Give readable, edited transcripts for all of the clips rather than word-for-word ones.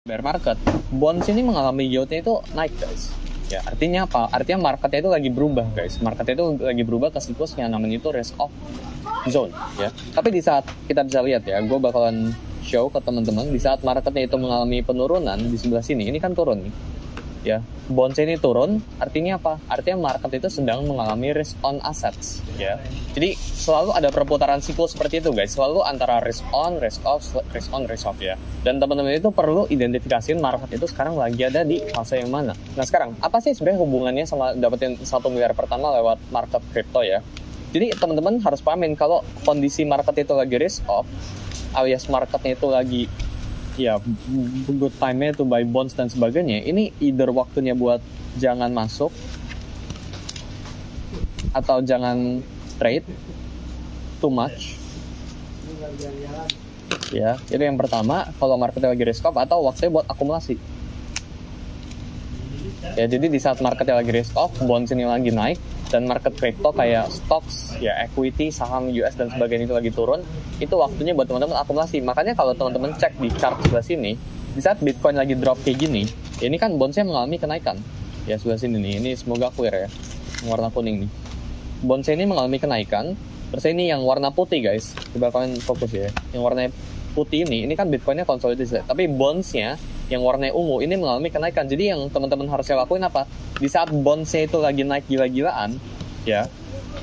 bear market, bonds ini mengalami yieldnya itu naik guys. Ya, artinya apa? Artinya marketnya itu lagi berubah guys. Marketnya itu lagi berubah ke siklus yang namanya itu risk off zone ya. Tapi di saat kita bisa lihat ya, gue bakalan show ke teman-teman di saat marketnya itu mengalami penurunan di sebelah sini. Ini kan turun nih. Ya, bonds ini turun, artinya apa? Artinya market itu sedang mengalami risk on assets, ya. Jadi selalu ada perputaran siklus seperti itu, guys. Selalu antara risk on, risk off, risk on, risk off ya. Dan teman-teman itu perlu identifikasiin market itu sekarang lagi ada di fase yang mana. Nah sekarang, apa sih sebenarnya hubungannya sama dapetin 1 miliar pertama lewat market crypto ya? Jadi teman-teman harus pahamin kalau kondisi market itu lagi risk off, alias marketnya itu lagi ya good time-nya to buy bonds dan sebagainya, ini either waktunya buat jangan masuk atau jangan trade too much ya. Itu yang pertama, kalau marketnya lagi risk off, atau waktunya buat akumulasi ya. Jadi di saat marketnya lagi risk off, bonds ini lagi naik, dan market crypto kayak stocks, ya equity, saham US dan sebagainya itu lagi turun, itu waktunya buat teman-teman akumulasi. Makanya kalau teman-teman cek di chart sebelah sini, di saat Bitcoin lagi drop kayak gini, ya ini kan bondsnya mengalami kenaikan. Ya sebelah sini nih, ini semoga clear ya, warna kuning nih. Bondsnya ini mengalami kenaikan, terus ini yang warna putih guys, coba kalian fokus ya. Yang warna putih ini kan Bitcoinnya konsolidasi, tapi bondsnya yang warna ungu ini mengalami kenaikan. Jadi yang teman-teman harusnya lakuin apa? Di saat bondsnya itu lagi naik gila-gilaan, ya,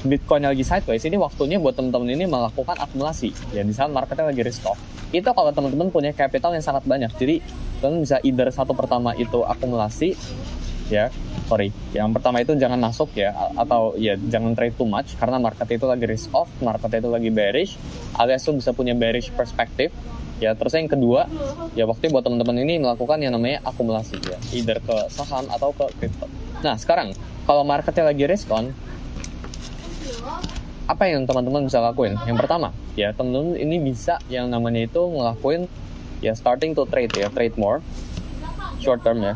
Bitcoin lagi sideways, ini waktunya buat teman-teman ini melakukan akumulasi. Ya, di saat marketnya lagi restock. Itu kalau teman-teman punya capital yang sangat banyak. Jadi, teman bisa either satu pertama itu akumulasi, ya, yang pertama itu jangan masuk ya, atau ya jangan trade too much, karena market itu lagi risk off, market itu lagi bearish, alias lu bisa punya bearish perspektif. Ya, terus yang kedua, ya waktu buat teman-teman ini melakukan yang namanya akumulasi ya, either ke saham atau ke crypto. Nah, sekarang kalau marketnya lagi risk on, apa yang teman-teman bisa lakuin? Yang pertama, ya teman-teman ini bisa yang namanya itu ngelakuin ya starting to trade ya, trade more short term ya.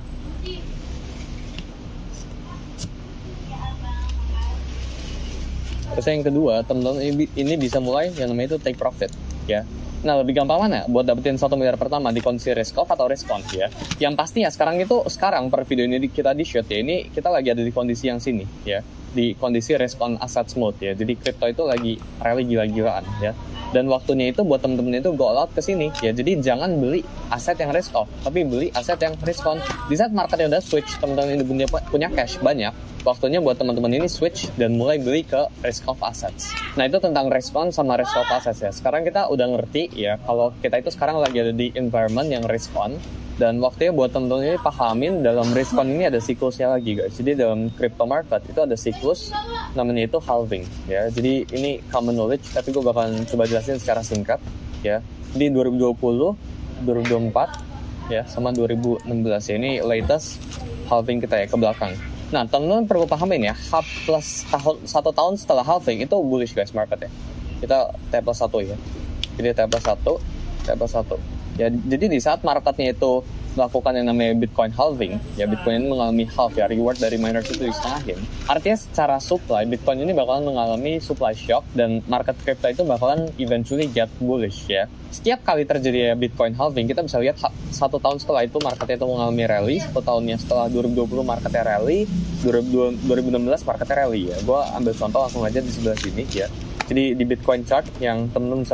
Terus yang kedua, teman-teman ini bisa mulai yang namanya itu take profit ya. Nah, lebih gampang mana buat dapetin 1 miliar pertama di kondisi risk off atau risk on ya? Yang pasti ya sekarang per video ini kita di shoot ya, ini kita lagi ada di kondisi yang sini ya, di kondisi risk on assets mode ya. Jadi crypto itu lagi rally gila-gilaan ya. Dan waktunya itu buat temen-temen itu go out ke sini ya. Jadi jangan beli aset yang risk off, tapi beli aset yang risk on. Di saat marketnya udah switch, teman-teman ini punya cash banyak, waktunya buat teman-teman ini switch dan mulai beli ke risk off assets. Nah, itu tentang risk on sama risk off assets ya. Sekarang kita udah ngerti ya kalau kita itu sekarang lagi ada di environment yang risk on, dan waktunya buat teman-teman ini pahamin dalam risk on ini ada siklusnya lagi guys. Jadi dalam crypto market itu ada siklus namanya itu halving ya. Jadi ini common knowledge, tapi gue bakalan coba jelasin secara singkat ya. Di 2020, 2024 ya sama 2016 ya, ini latest halving kita ya ke belakang. Nah, teman-teman perlu pahamin ya, +1 tahun setelah halving itu bullish guys market ya. Kita T+1 ya. Jadi T+1. Ya, jadi di saat marketnya itu melakukan yang namanya Bitcoin halving, ya Bitcoin ini mengalami half ya, reward dari miners itu disetengahin. Artinya secara supply, Bitcoin ini bakalan mengalami supply shock, dan market crypto itu bakalan eventually get bullish ya. Setiap kali terjadi Bitcoin halving, kita bisa lihat 1 tahun setelah itu marketnya itu mengalami rally, 1 tahunnya setelah 2020 marketnya rally, 2016 marketnya rally ya. Gue ambil contoh langsung aja di sebelah sini ya. Jadi di Bitcoin chart yang temen-temen bisa